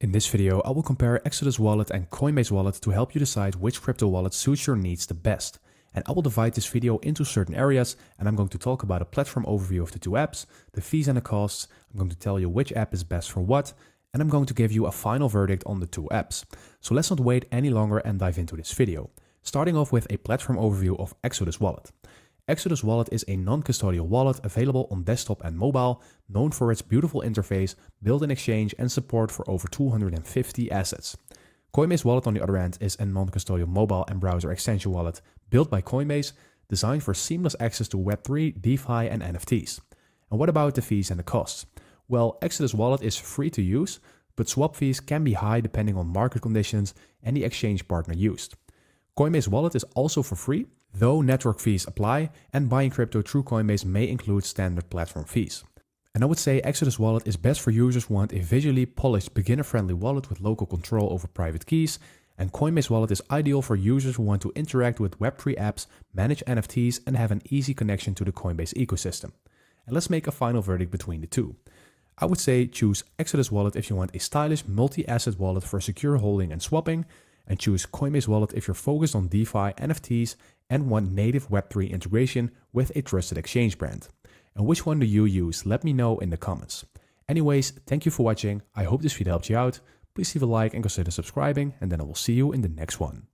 In this video, I will compare Exodus Wallet and Coinbase Wallet to help you decide which crypto wallet suits your needs the best. And I will divide this video into certain areas, and I'm going to talk about a platform overview of the two apps, the fees and the costs. I'm going to tell you which app is best for what, and I'm going to give you a final verdict on the two apps. So let's not wait any longer and dive into this video. Starting off with a platform overview of Exodus Wallet. Exodus Wallet is a non-custodial wallet available on desktop and mobile, known for its beautiful interface, built-in exchange, and support for over 250 assets. Coinbase Wallet, on the other hand, is a non-custodial mobile and browser extension wallet built by Coinbase, designed for seamless access to Web3, DeFi, and NFTs. And what about the fees and the costs? Well, Exodus Wallet is free to use, but swap fees can be high depending on market conditions and the exchange partner used. Coinbase Wallet is also for free, though network fees apply, and buying crypto through Coinbase may include standard platform fees. And I would say Exodus Wallet is best for users who want a visually polished, beginner-friendly wallet with local control over private keys, and Coinbase Wallet is ideal for users who want to interact with Web3 apps, manage NFTs, and have an easy connection to the Coinbase ecosystem. And let's make a final verdict between the two. I would say choose Exodus Wallet if you want a stylish multi-asset wallet for secure holding and swapping, and choose Coinbase Wallet if you're focused on DeFi, NFTs, and want native Web3 integration with a trusted exchange brand. And which one do you use? Let me know in the comments. Anyways, thank you for watching. I hope this video helped you out. Please leave a like and consider subscribing, and then I will see you in the next one.